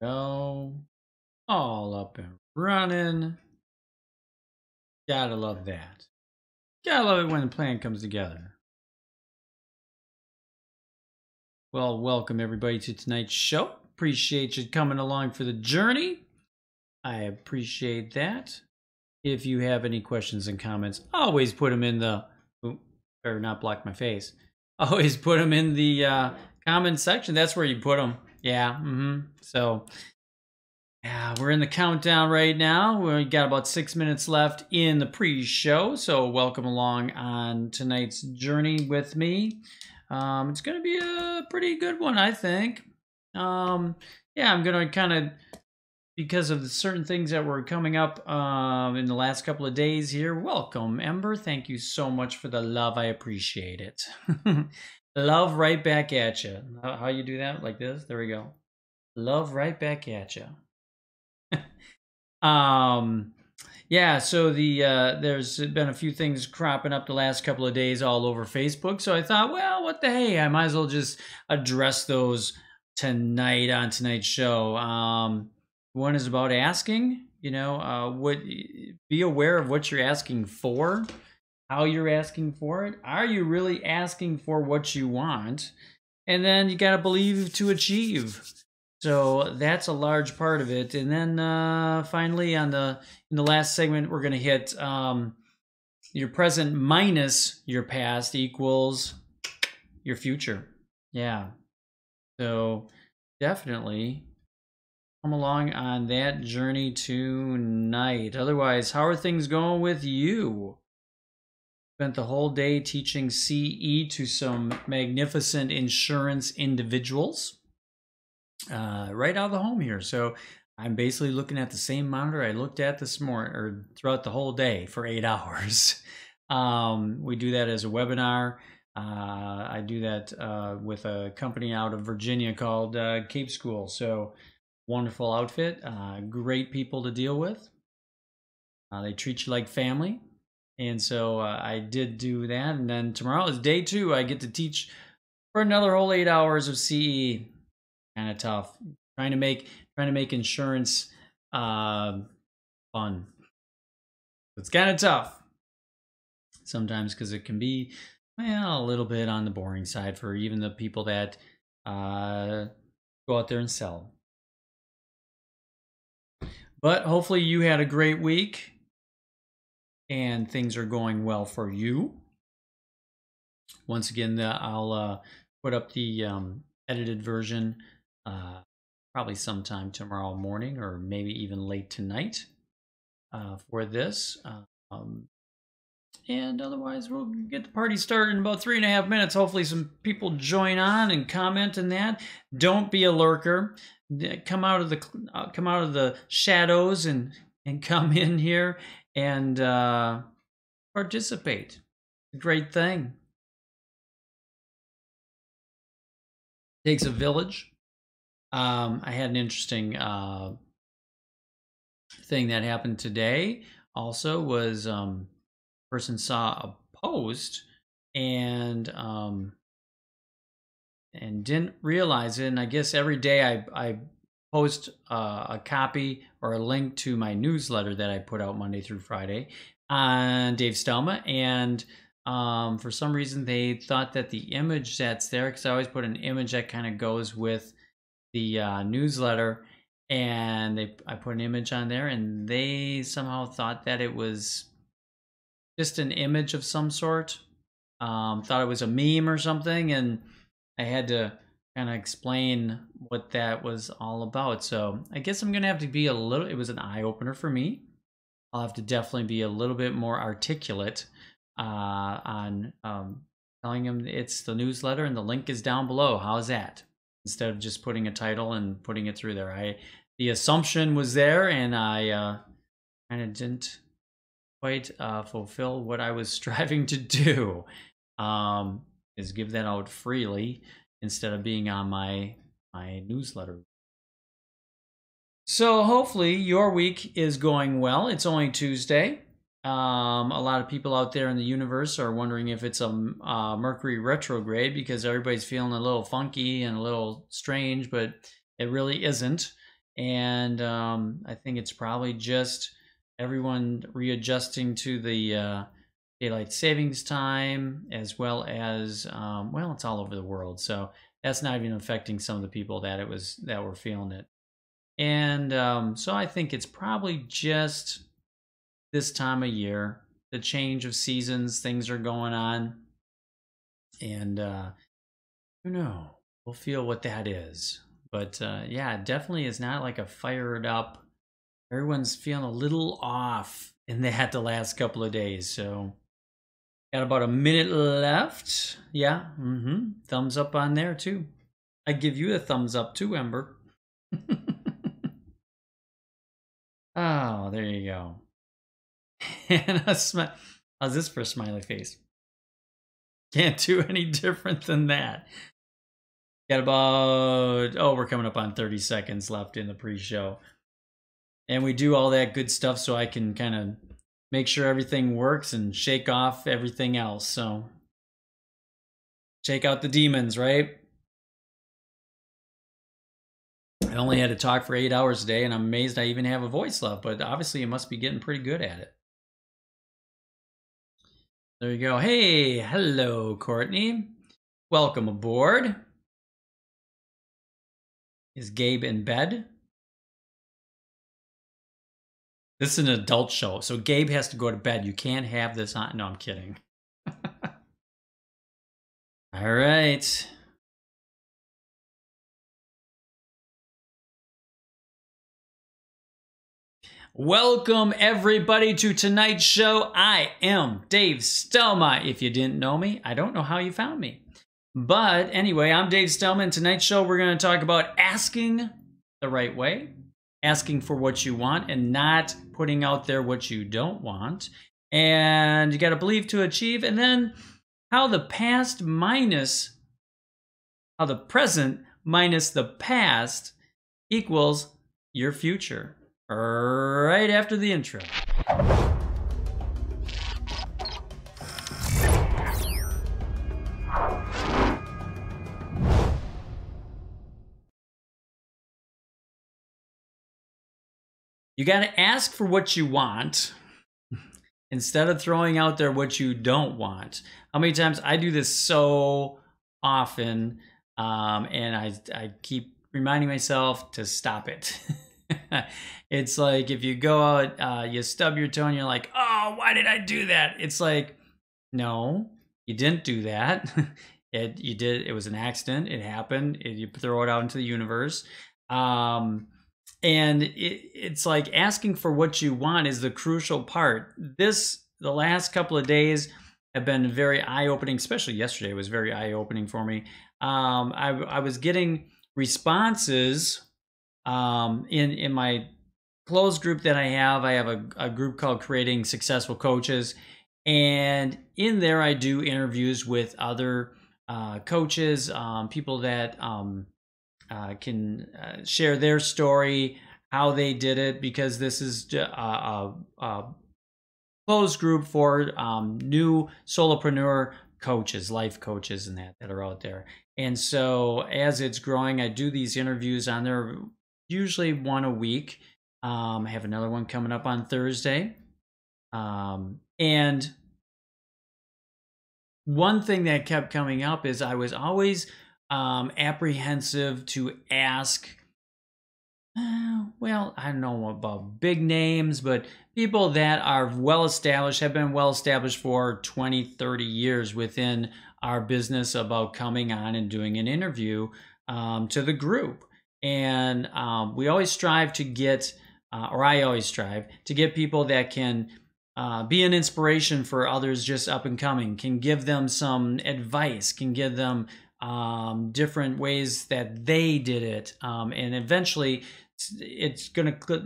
Go all up and running. Gotta love that. Gotta love it when the plan comes together. Well, welcome everybody to tonight's show. Appreciate you coming along for the journey. I appreciate that. If you have any questions and comments, always put them in the, or not block my face. Always put them in the comment section. That's where you put them. Yeah. So, yeah, we're in the countdown right now. We got about 6 minutes left in the pre-show. So, welcome along on tonight's journey with me. It's going to be a pretty good one, I think. Yeah, I'm going to kind of, because of the certain things that were coming up in the last couple of days here. Welcome, Ember. Thank you so much for the love. I appreciate it. Love right back at you. How you do that? Like this? There we go. Love right back at you. Yeah, so there's been a few things cropping up the last couple of days all over Facebook. So I thought, well, what the hey? I might as well just address those tonight on tonight's show. One is about asking, be aware of what you're asking for, how you're asking for it. Are you really asking for what you want? And then you got to believe to achieve. So that's a large part of it. And then finally, in the last segment, we're going to hit your present minus your past equals your future. Yeah. So definitely come along on that journey tonight. Otherwise, how are things going with you? Spent the whole day teaching CE to some magnificent insurance individuals right out of the home here. So I'm basically looking at the same monitor I looked at this morning or throughout the whole day for 8 hours. We do that as a webinar. I do that with a company out of Virginia called Cape School. So wonderful outfit, great people to deal with. They treat you like family. And so I did do that. And then tomorrow is day 2. I get to teach for another whole 8 hours of CE. Kind of tough. Trying to make insurance fun. It's kind of tough sometimes because it can be, well, a little bit on the boring side for even the people that go out there and sell. But hopefully you had a great week and things are going well for you. Once again, I'll put up the edited version probably sometime tomorrow morning or maybe even late tonight for this. And otherwise, we'll get the party started in about 3.5 minutes. Hopefully some people join on and comment on that. Don't be a lurker. Come out of the shadows and come in here and participate. A great thing. Takes a village. I had an interesting thing that happened today. Also, was person saw a post and didn't realize it. And I guess every day I post a copy or a link to my newsletter that I put out Monday through Friday on Dave Stelma. And for some reason, they thought that the image that's there, because I always put an image that kind of goes with the newsletter, and I put an image on there, and they somehow thought that it was just an image of some sort. Thought it was a meme or something, and I had to kind of explain what that was all about. So I guess I'm gonna have to be a little. It was an eye opener for me. I'll have to definitely be a little bit more articulate on telling them it's the newsletter and the link is down below. How's that? Instead of just putting a title and putting it through there. The assumption was there, and I kind of didn't quite fulfill what I was striving to do. Is give that out freely instead of being on my newsletter. So hopefully your week is going well. It's only Tuesday. A lot of people out there in the universe are wondering if it's a Mercury retrograde because everybody's feeling a little funky and a little strange, but it really isn't. And I think it's probably just everyone readjusting to the daylight savings time, as well as well, it's all over the world, so that's not even affecting some of the people that were feeling it. And so I think it's probably just this time of year, the change of seasons, things are going on, and who knows? We'll feel what that is. But yeah, it definitely is not like a fired up. Everyone's feeling a little off in that the last couple of days. So got about a minute left. Yeah, thumbs up on there too. I give you a thumbs up too, Ember. Oh, there you go. And how's this for a smiley face? Can't do any different than that. Got about, oh, we're coming up on 30 seconds left in the pre-show. And we do all that good stuff so I can kind of make sure everything works and shake off everything else. So shake out the demons, right? I only had to talk for 8 hours a day, and I'm amazed I even have a voice left, but obviously you must be getting pretty good at it. There you go. Hey, hello, Courtney. Welcome aboard. Is Gabe in bed? This is an adult show, so Gabe has to go to bed. You can't have this on. No, I'm kidding. All right. Welcome, everybody, to tonight's show. I am Dave Stelma. If you didn't know me, I don't know how you found me. But anyway, I'm Dave Stelma, and tonight's show we're going to talk about asking the right way, asking for what you want, and not putting out there what you don't want. And you got to believe to achieve, and then how the present minus the past equals your future. Right after the intro. You got to ask for what you want instead of throwing out there what you don't want. How many times I do this so often, and I keep reminding myself to stop it. It's like if you go out, you stub your toe and you're like, oh, why did I do that? It's like, no, you didn't do that. It was an accident. It happened. You throw it out into the universe. And it's like asking for what you want is the crucial part. The last couple of days have been very eye-opening, especially yesterday was very eye-opening for me. I was getting responses in my closed group that I have a group called Creating Successful Coaches, and in there I do interviews with other coaches, people that can share their story, how they did it, because this is a closed group for new solopreneur coaches, life coaches, and that are out there. And so as it's growing, I do these interviews on there, usually one a week. I have another one coming up on Thursday. And one thing that kept coming up is I was always apprehensive to ask, well, I don't know about big names, but people that are well-established, have been well-established for 20, 30 years within our business, about coming on and doing an interview to the group. And we always strive to get, or I always strive to get people that can be an inspiration for others just up and coming, can give them some advice, can give them different ways that they did it. And eventually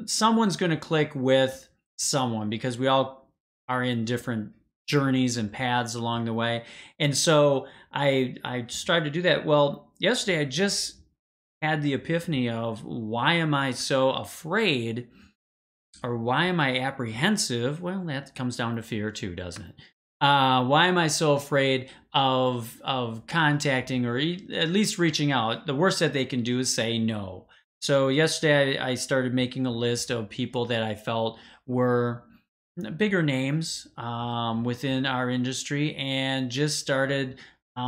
someone's going to click with someone, because we all are in different journeys and paths along the way. And so I strive to do that. Well, yesterday I just had the epiphany of, why am I so afraid or why am I apprehensive? Well, that comes down to fear too, doesn't it? Why am I so afraid of contacting or at least reaching out? The worst that they can do is say no. So yesterday I started making a list of people that I felt were bigger names within our industry, and just started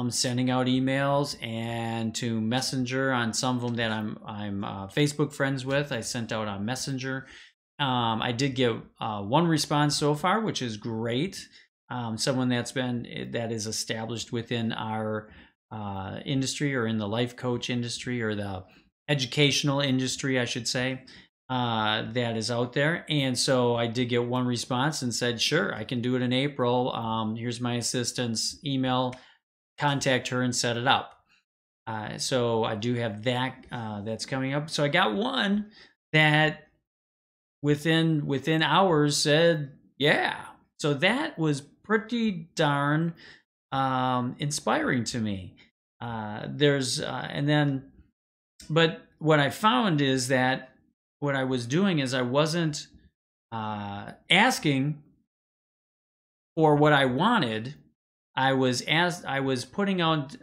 sending out emails and to Messenger on some of them that I'm Facebook friends with. I sent out on Messenger. I did get one response so far, which is great. Someone that is established within our industry, or in the life coach industry, or the educational industry, I should say, that is out there. And so I did get one response and said, sure, I can do it in April. Here's my assistant's email, contact her and set it up. So I do have that that's coming up. So I got one that within hours said, yeah. So that was pretty darn inspiring to me. But what I found is that what I was doing is I wasn't asking for what I wanted. I was putting out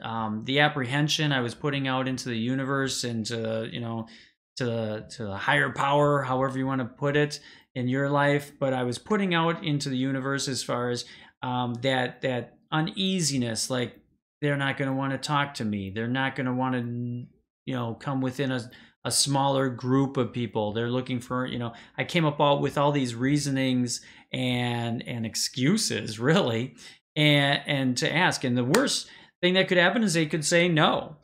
the apprehension. I was putting out into the universe and to the higher power, however you want to put it in your life. But I was putting out into the universe as far as that uneasiness, like they're not going to want to talk to me. They're not going to want to, come within a smaller group of people. They're looking for, I came up with all these reasonings and excuses, really, and to ask. And the worst thing that could happen is they could say no,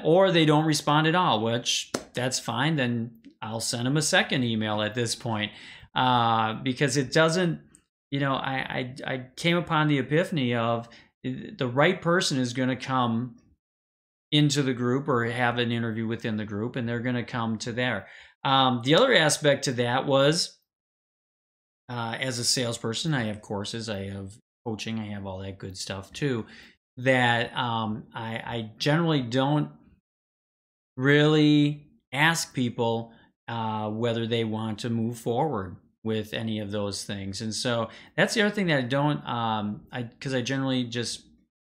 or they don't respond at all, which that's fine. Then I'll send them a second email at this point, because it doesn't, I came upon the epiphany of the right person is going to come into the group or have an interview within the group, and they're going to come to there. The other aspect to that was, as a salesperson, I have courses, I have coaching, I have all that good stuff too, that I generally don't really ask people whether they want to move forward with any of those things. And so that's the other thing that I don't, because I generally just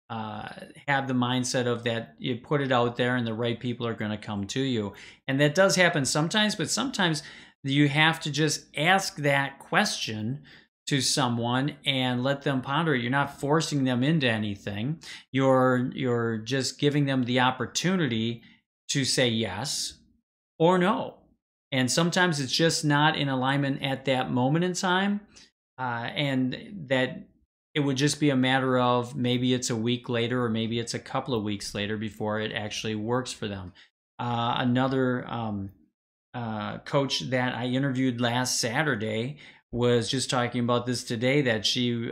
have the mindset of that you put it out there and the right people are going to come to you. And that does happen sometimes, but sometimes you have to just ask that question to someone and let them ponder it. You're not forcing them into anything. You're just giving them the opportunity to say yes or no. And sometimes it's just not in alignment at that moment in time. And that it would just be a matter of maybe it's a week later or maybe it's a couple of weeks later before it actually works for them. Another coach that I interviewed last Saturday was just talking about this today, that she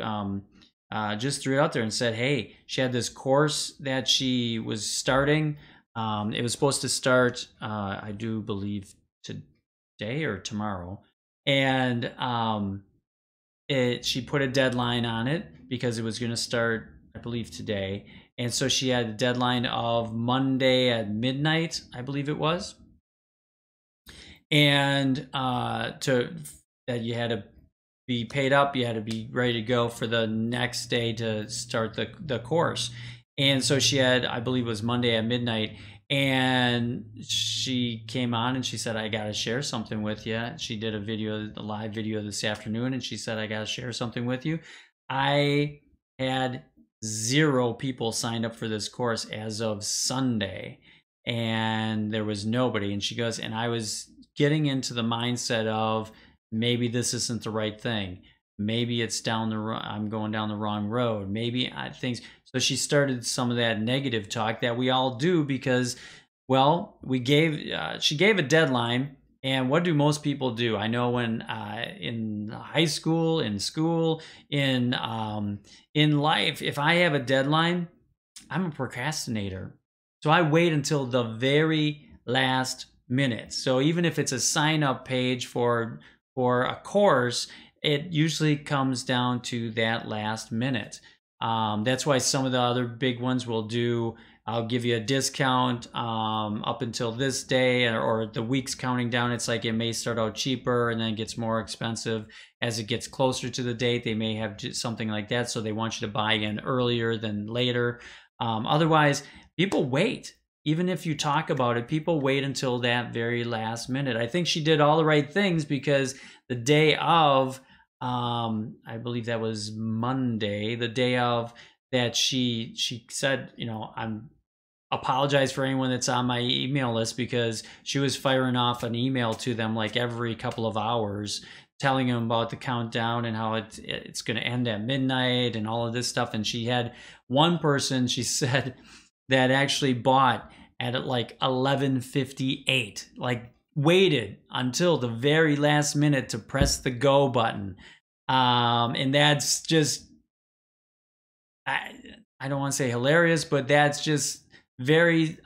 just threw it out there and said, hey, she had this course that she was starting. It was supposed to start, I do believe, today or tomorrow. And she put a deadline on it because it was going to start, I believe, today. And so she had a deadline of Monday at midnight, I believe it was. And that you had to be paid up, you had to be ready to go for the next day to start the course. And so she had, I believe it was Monday at midnight, and she came on and she said, I got to share something with you. She did a live video this afternoon, and she said, I got to share something with you. I had 0 people signed up for this course as of Sunday, and there was nobody. And she goes, and I was getting into the mindset of maybe this isn't the right thing. Maybe it's I'm going down the wrong road. Maybe things. So she started some of that negative talk that we all do because, well, she gave a deadline. And what do most people do? I know when in high school, in school, in life, if I have a deadline, I'm a procrastinator. So I wait until the very last minute. So even if it's a sign-up page for a course, it usually comes down to that last minute. That's why some of the other big ones will do, I'll give you a discount up until this day, or the weeks counting down. It's like it may start out cheaper and then it gets more expensive as it gets closer to the date. They may have something like that, so they want you to buy in earlier than later. Otherwise, people wait. Even if you talk about it, people wait until that very last minute. I think she did all the right things, because the day of, I believe that was Monday, the day of that, she said, I'm apologize for anyone that's on my email list, because she was firing off an email to them like every couple of hours, telling them about the countdown and how it's going to end at midnight and all of this stuff. And she had one person, she said, that actually bought at like 11:58, like waited until the very last minute to press the go button. And that's just, I don't want to say hilarious, but that's just very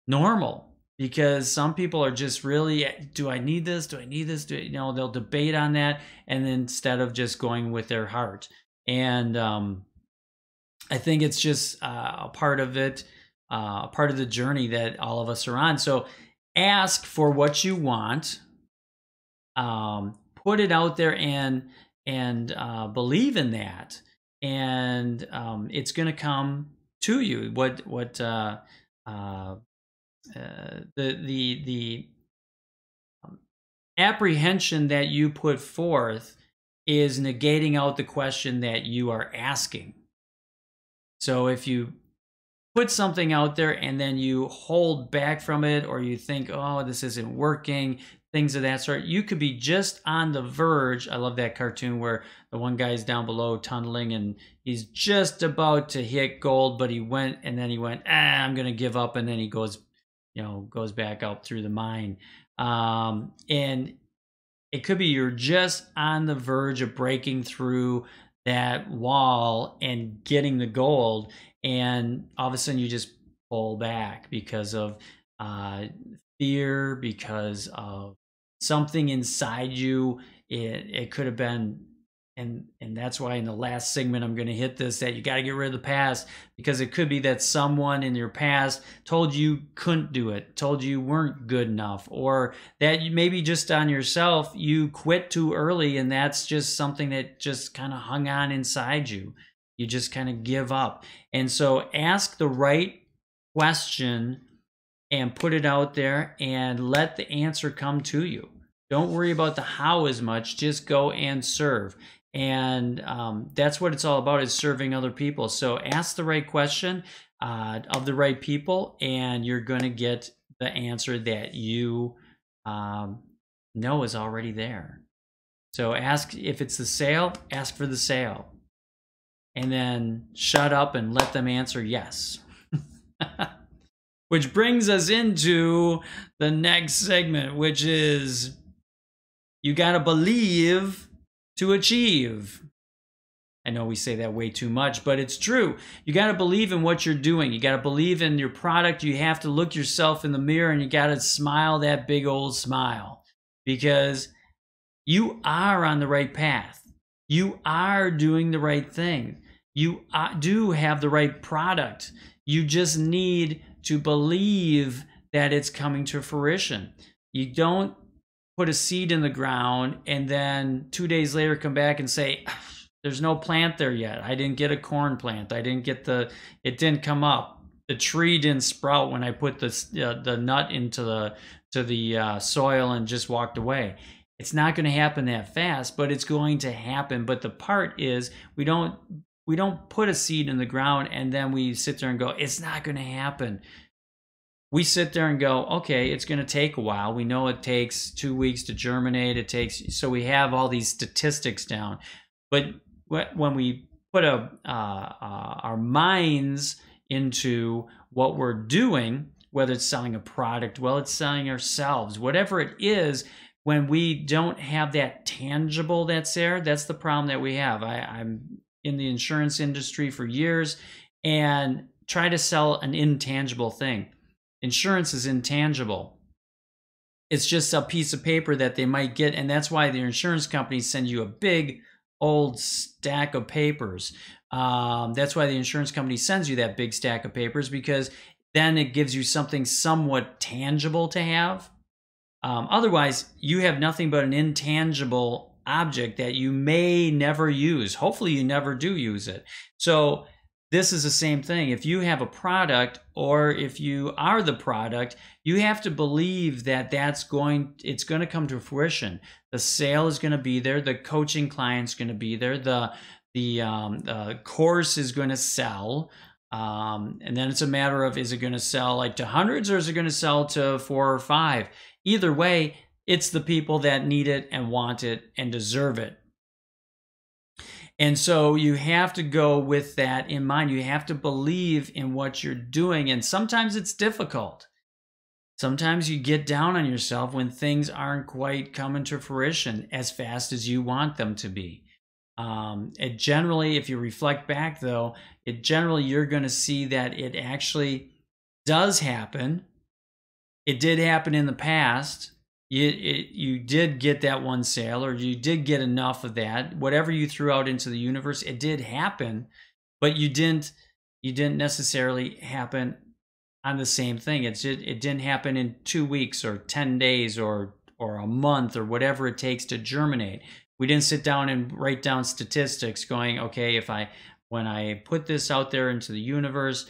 normal, because some people are just really, do I need this? Do I need this? They'll debate on that, and then instead of just going with their heart. And I think it's just a part of it, a part of the journey that all of us are on. So ask for what you want, put it out there, and believe in that, and it's going to come to you. The apprehension that you put forth is negating out the question that you are asking. So if you put something out there and then you hold back from it, or you think, oh, this isn't working, things of that sort, you could be just on the verge. I love that cartoon where the one guy's down below tunneling and he's just about to hit gold, but he went, I'm going to give up. And then he goes back out through the mine. And it could be you're just on the verge of breaking through that wall and getting the gold, and all of a sudden you just pull back because of fear, because of something inside you. It could have been, and that's why in the last segment I'm going to hit this, that you got to get rid of the past, because it could be that someone in your past told you couldn't do it, told you weren't good enough, or that you maybe just on yourself, you quit too early, and that's just something that just kind of hung on inside you. You just kind of give up. And so ask the right question and put it out there and let the answer come to you. Don't worry about the how as much, just go and serve. And that's what it's all about, is serving other people. So ask the right question of the right people, and you're going to get the answer that you know is already there. So ask if it's the sale, ask for the sale. And then shut up and let them answer yes. Which brings us into the next segment, which is, you got to believe to achieve. I know we say that way too much, but it's true. You got to believe in what you're doing. You got to believe in your product. You have to look yourself in the mirror and you got to smile that big old smile, because you are on the right path. You are doing the right thing. You do have the right product. You just need to believe that it's coming to fruition. You don't put a seed in the ground and then 2 days later come back and say, there's no plant there yet. I didn't get a corn plant. I didn't get it didn't come up. The tree didn't sprout when I put the nut into the soil and just walked away. It's not going to happen that fast, but it's going to happen. But the part is, we don't put a seed in the ground and then we sit there and go, it's not going to happen. We sit there and go, okay, it's going to take a while. We know it takes 2 weeks to germinate. So we have all these statistics down. But when we put our minds into what we're doing, whether it's selling a product, well, it's selling ourselves, whatever it is, when we don't have that tangible that's there, that's the problem that we have. I'm in the insurance industry for years and try to sell an intangible thing. Insurance is intangible. It's just a piece of paper that they might get, and that's why the insurance companies send you a big old stack of papers. That's why the insurance company sends you that big stack of papers, because then it gives you something somewhat tangible to have. Otherwise, you have nothing but an intangible object that you may never use. Hopefully, you never do use it. So this is the same thing. If you have a product, or if you are the product, you have to believe that it's going to come to fruition. The sale is going to be there. The coaching client's going to be there. The course is going to sell. And then it's a matter of, is it going to sell like to hundreds, or is it going to sell to 4 or 5? Either way, it's the people that need it and want it and deserve it. And so you have to go with that in mind. You have to believe in what you're doing. And sometimes it's difficult. Sometimes you get down on yourself when things aren't quite coming to fruition as fast as you want them to be. It generally, if you reflect back though, you're going to see that it actually does happen. It did happen in the past. You did get that one sale, or you did get enough of that. Whatever you threw out into the universe, it did happen, but you didn't necessarily happen on the same thing. It didn't happen in 2 weeks or 10 days or a month or whatever it takes to germinate. We didn't sit down and write down statistics going, okay, when I put this out there into the universe,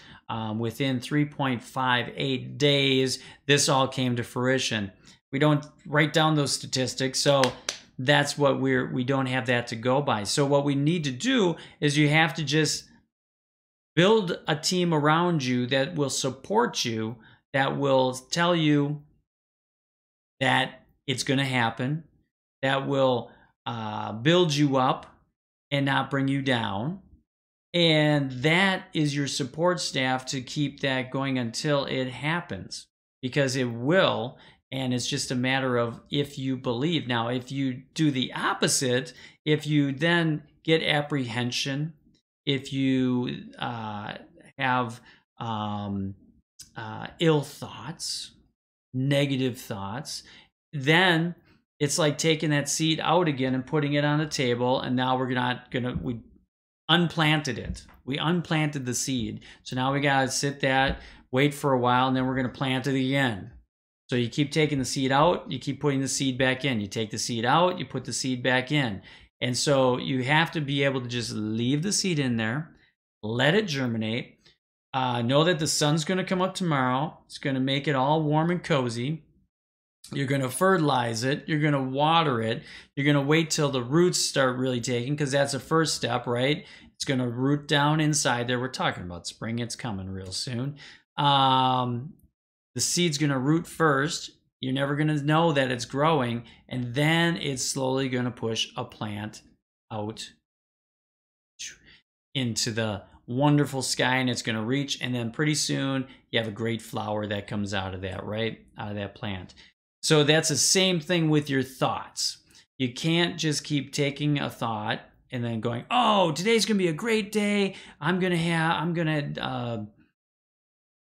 within 3.58 days, this all came to fruition. We don't write down those statistics, so that's what we don't have that to go by. So what we need to do is you have to just build a team around you that will support you, that will tell you that it's going to happen, that will build you up and not bring you down. And that is your support staff to keep that going until it happens, because it will. And it's just a matter of if you believe. Now, if you do the opposite, if you then get apprehension, if you have ill thoughts, negative thoughts, then it's like taking that seed out again and putting it on the table. And now we unplanted it. We unplanted the seed. So now we got to sit that, wait for a while, and then we're going to plant it again. So you keep taking the seed out, you keep putting the seed back in. You take the seed out, you put the seed back in. And so you have to be able to just leave the seed in there, let it germinate, know that the sun's going to come up tomorrow. It's going to make it all warm and cozy. You're going to fertilize it. You're going to water it. You're going to wait till the roots start really taking, because that's the first step, right? It's going to root down inside there. We're talking about spring. It's coming real soon. The seed's going to root first. You're never going to know that it's growing. And then it's slowly going to push a plant out into the wonderful sky, and it's going to reach. And then pretty soon you have a great flower that comes out of that, right? Out of that plant. So that's the same thing with your thoughts. You can't just keep taking a thought and then going, oh, today's going to be a great day. I'm going to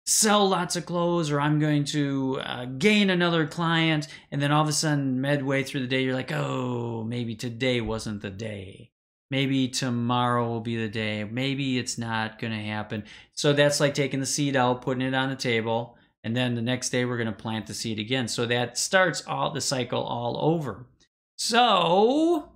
sell lots of clothes, or I'm going to gain another client. And then all of a sudden, midway through the day, you're like, oh, maybe today wasn't the day. Maybe tomorrow will be the day. Maybe it's not going to happen. So that's like taking the seed out, putting it on the table, and then the next day we're going to plant the seed again. So that starts the cycle all over. So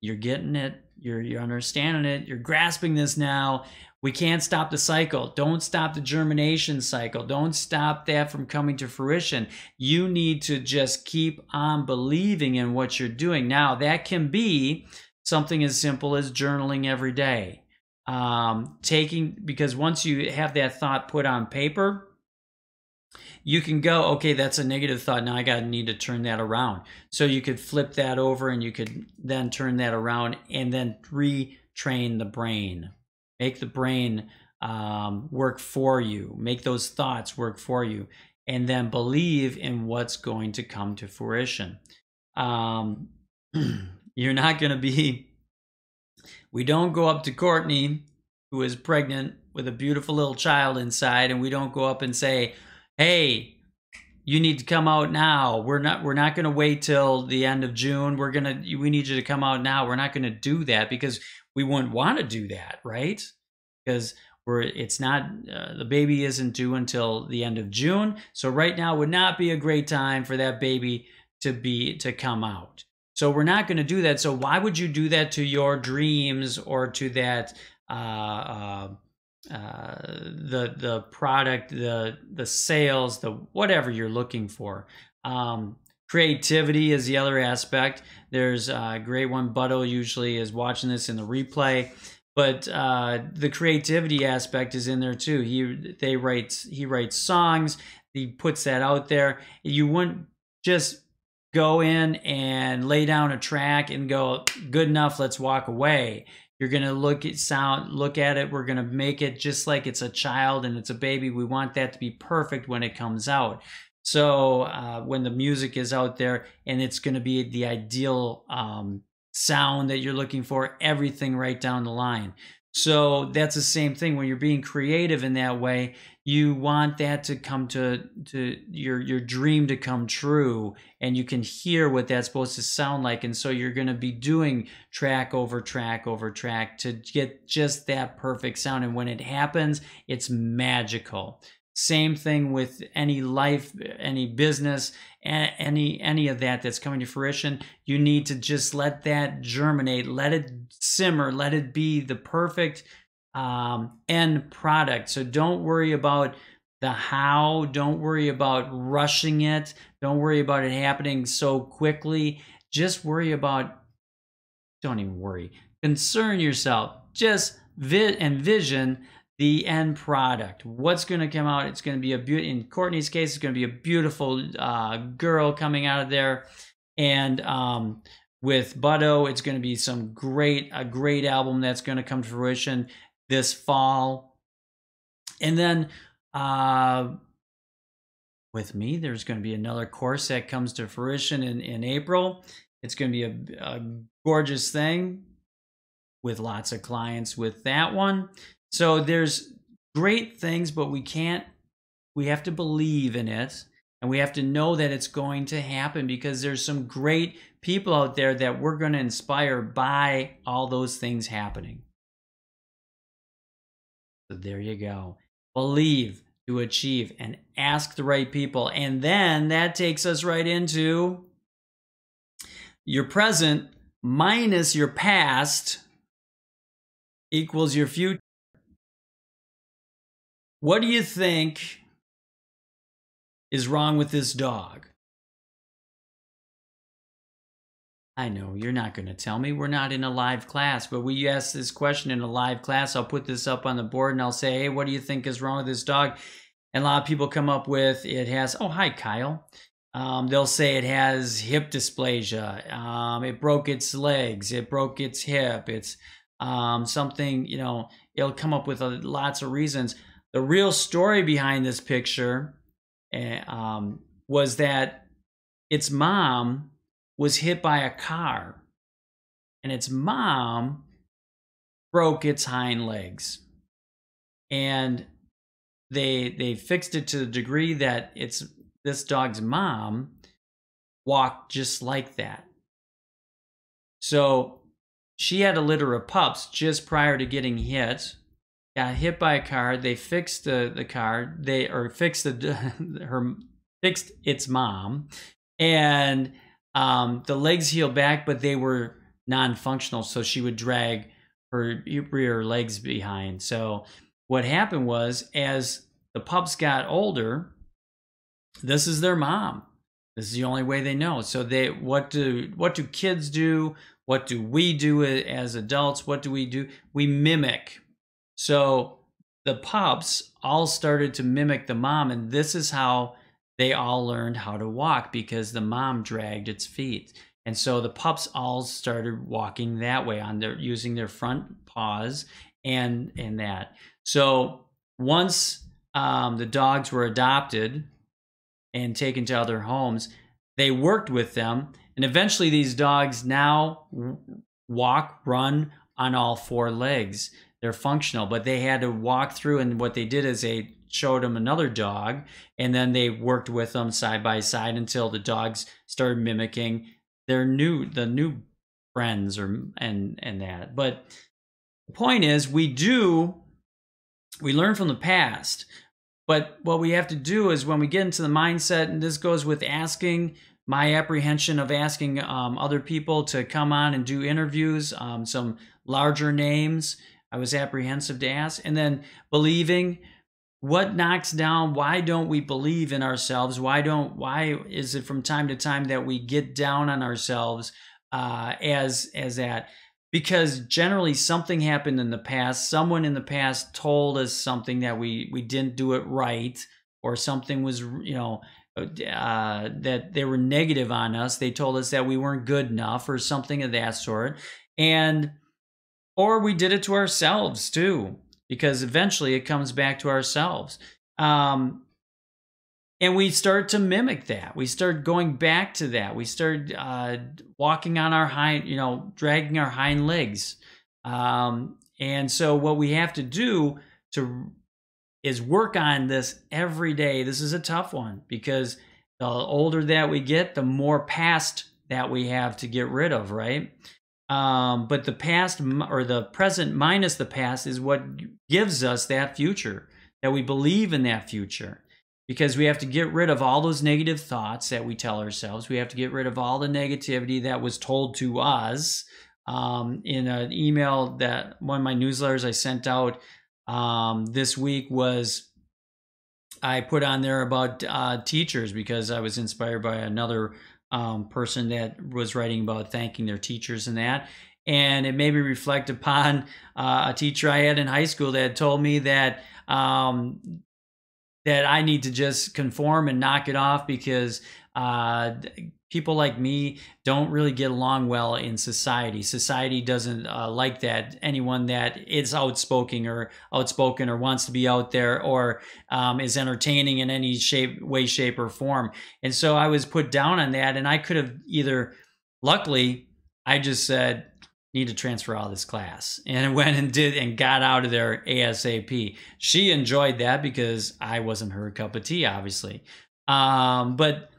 you're getting it. You're understanding it. You're grasping this now. We can't stop the cycle. Don't stop the germination cycle. Don't stop that from coming to fruition. You need to just keep on believing in what you're doing. Now, that can be something as simple as journaling every day. Because once you have that thought put on paper, you can go, okay, that's a negative thought. Now I need to turn that around. So you could flip that over, and you could then turn that around and then retrain the brain. Make the brain work for you. Make those thoughts work for you. And then believe in what's going to come to fruition. You're not going to be... We don't go up to Courtney, who is pregnant with a beautiful little child inside, and we don't go up and say, hey, you need to come out now. We're not going to wait till the end of June. We need you to come out now. We're not going to do that because we wouldn't want to do that, right? Because it's not, the baby isn't due until the end of June. So right now would not be a great time for that baby to come out. So we're not going to do that. So why would you do that to your dreams or to that, the product, the sales, the whatever you're looking for? Creativity is the other aspect. There's a great one. Butto usually is watching this in the replay, but the creativity aspect is in there too. He writes songs. He puts that out there. You wouldn't just go in and lay down a track and go, good enough, let's walk away. You're going to look at it. We're going to make it just like it's a child and it's a baby. We want that to be perfect when it comes out. So when the music is out there, and it's going to be the ideal sound that you're looking for, everything right down the line. So that's the same thing when you're being creative in that way. You want that to come to your dream to come true, and you can hear what that's supposed to sound like. And so you're going to be doing track over track over track to get just that perfect sound. And when it happens, it's magical. Same thing with any life, any business, any of that that's coming to fruition. You need to just let that germinate, let it simmer, let it be the perfect end product. So don't worry about the how. Don't worry about rushing it. Don't worry about it happening so quickly. Just worry about, don't even worry. Concern yourself. Just envision the end product. What's going to come out? It's going to be in Courtney's case, it's going to be a beautiful girl coming out of there. And with Butto, it's going to be a great album that's going to come to fruition this fall. And then with me, there's going to be another course that comes to fruition in April. It's going to be a gorgeous thing with lots of clients with that one. So there's great things, but we have to believe in it, and we have to know that it's going to happen, because there's some great people out there that we're going to inspire by all those things happening. So there you go. Believe to achieve, and ask the right people. And then that takes us right into your present minus your past equals your future. What do you think is wrong with this dog? I know you're not going to tell me. We're not in a live class, but we ask this question in a live class. I'll put this up on the board and I'll say, hey, what do you think is wrong with this dog? And a lot of people come up with, it has, oh, hi, Kyle. They'll say it has hip dysplasia. It broke its legs. It broke its hip. It's something, it'll come up with lots of reasons. The real story behind this picture was that its mom was hit by a car, and its mom broke its hind legs. And they fixed it to the degree that this dog's mom walked just like that. So she had a litter of pups just prior to getting hit. Got hit by a car. They fixed the car. Fixed its mom, and the legs healed back, but they were non-functional. So she would drag her rear legs behind. So what happened was, as the pups got older, this is their mom. This is the only way they know. So what do kids do? What do we do as adults? What do? We mimic. So the pups all started to mimic the mom, and this is how they all learned how to walk, because the mom dragged its feet. And so the pups all started walking that way, using their front paws and that. So once the dogs were adopted and taken to other homes, they worked with them, and eventually these dogs now walk, run on all four legs. they're functional, but they had to walk through, and what they did is they showed them another dog, and then they worked with them side by side until the dogs started mimicking the new friends and that. But the point is, we learn from the past, but what we have to do is when we get into the mindset, and this goes with asking, my apprehension of asking other people to come on and do interviews, some larger names, I was apprehensive to ask. And then believing, what knocks down, why don't we believe in ourselves? Why is it from time to time that we get down on ourselves as that? Because generally something happened in the past. Someone in the past told us something that we didn't do it right, or something was, that they were negative on us. They told us that we weren't good enough or something of that sort. Or we did it to ourselves too, because eventually it comes back to ourselves. And we start to mimic that. We start going back to that. We start walking on our dragging our hind legs. And so what we have to do is work on this every day. This is a tough one, because the older that we get, the more past that we have to get rid of, right? But the past, or the present minus the past, is what gives us that future, that we believe in that future. Because we have to get rid of all those negative thoughts that we tell ourselves. We have to get rid of all the negativity that was told to us. In an email that one of my newsletters I sent out this week was, I put on there about teachers, because I was inspired by another person that was writing about thanking their teachers and that. And it made me reflect upon a teacher I had in high school that had told me that that I need to just conform and knock it off, because people like me don't really get along well in society. Society doesn't like that. Anyone that is outspoken or wants to be out there, or is entertaining in any way, shape, or form. And so I was put down on that, and I could have luckily, I just said, need to transfer out of this class, and went and did, and got out of there ASAP. She enjoyed that, because I wasn't her cup of tea, obviously. But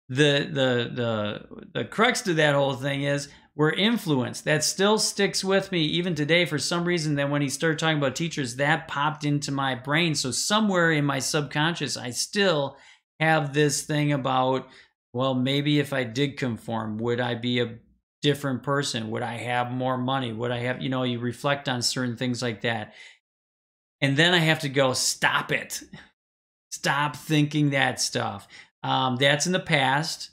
the crux to that whole thing is, we're influenced. That still sticks with me even today. For some reason, that when he started talking about teachers, that popped into my brain. So somewhere in my subconscious, I still have this thing about, well, maybe if I did conform, would I be a different person? Would I have more money? Would I have, you reflect on certain things like that. And then I have to go, stop it. Stop thinking that stuff. That's in the past.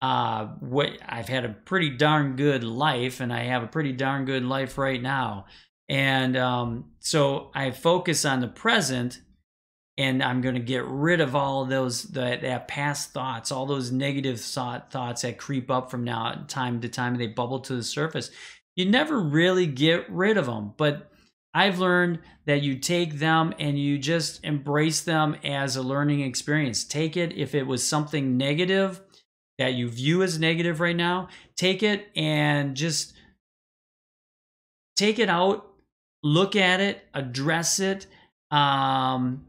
I've had a pretty darn good life, and I have a pretty darn good life right now. And so I focus on the present, and I'm going to get rid of all of those, that past thoughts, all those negative thoughts that creep up from time to time, and they bubble to the surface. You never really get rid of them, but I've learned that you take them and you just embrace them as a learning experience. Take it, if it was something negative that you view as negative right now, take it and just take it out, look at it, address it, and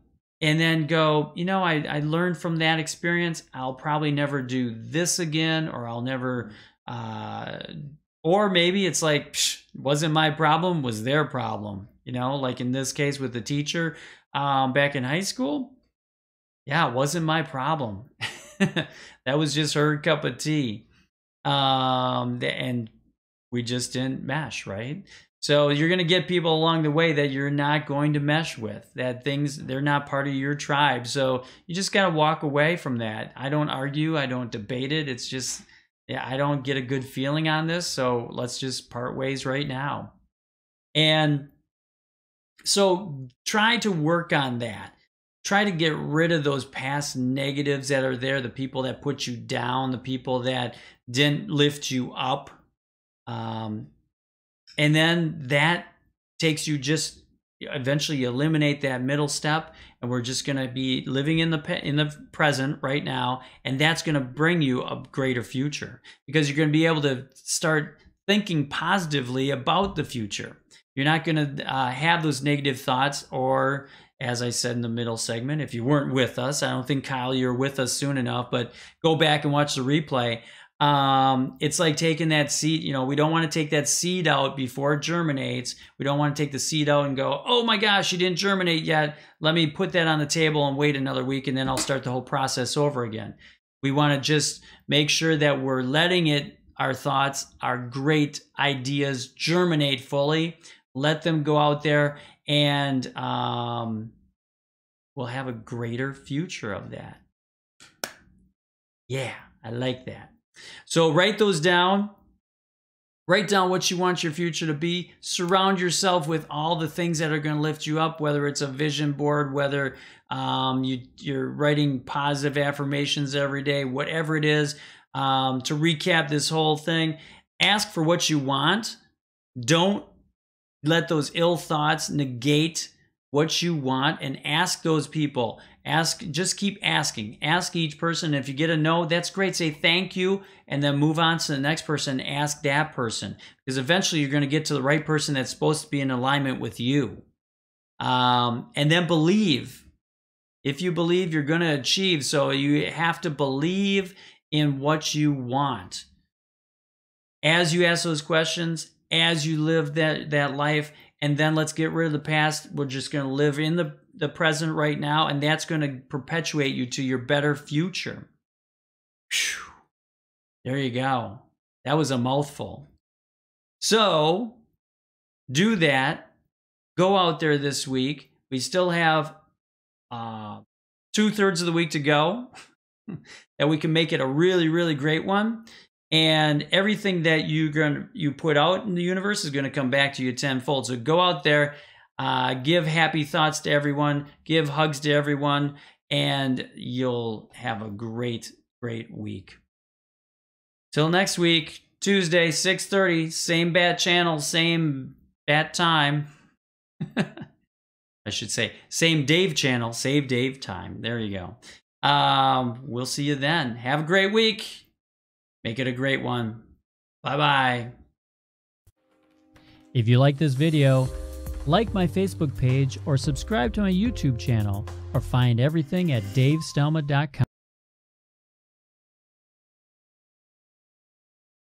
then go, I learned from that experience. I'll probably never do this again, or I'll never, or maybe it's like, wasn't my problem, was their problem. Like in this case with the teacher back in high school. Yeah, it wasn't my problem. That was just her cup of tea. And we just didn't mesh, right? So you're going to get people along the way that you're not going to mesh with, they're not part of your tribe. So you just got to walk away from that. I don't argue. I don't debate it. It's just, I don't get a good feeling on this. So let's just part ways right now. And so try to work on that. Try to get rid of those past negatives that are there, the people that put you down, the people that didn't lift you up. And then that takes you, just eventually eliminate that middle step, and we're just going to be living in the present right now, and that's going to bring you a greater future, because you're going to be able to start thinking positively about the future. You're not going to have those negative thoughts, or as I said in the middle segment, if you weren't with us, I don't think, Kyle, you're with us soon enough, but go back and watch the replay. It's like taking that seed. You know, we don't want to take that seed out before it germinates. We don't want to take the seed out and go, oh my gosh, you didn't germinate yet. Let me put that on the table and wait another week, and then I'll start the whole process over again. We want to just make sure that we're letting it, our thoughts, our great ideas germinate fully. Let them go out there, and we'll have a greater future of that. Yeah, I like that. So write those down. Write down what you want your future to be. Surround yourself with all the things that are going to lift you up, whether it's a vision board, whether you're writing positive affirmations every day, whatever it is. To recap this whole thing, ask for what you want. Don't let those ill thoughts negate what you want, and ask those people. Just keep asking. Ask each person. If you get a no, that's great. Say thank you, and then move on to the next person and ask that person. Because eventually you're going to get to the right person that's supposed to be in alignment with you. And then believe. If you believe, you're going to achieve. So you have to believe in what you want. As you ask those questions, as you live that life, and then let's get rid of the past. We're just going to live in the present right now, and that's going to perpetuate you to your better future. Whew. There you go. That was a mouthful. So do that. Go out there this week. We still have 2/3 of the week to go, that we can make it a really, really great one. And everything that you put out in the universe is going to come back to you tenfold. So go out there, give happy thoughts to everyone, give hugs to everyone, and you'll have a great, great week. Till next week, Tuesday, 6:30, same bat channel, same bat time. I should say, same Dave channel, save Dave time. There you go. We'll see you then. Have a great week. Make it a great one. Bye-bye. If you like this video, like my Facebook page or subscribe to my YouTube channel, or find everything at davestelma.com.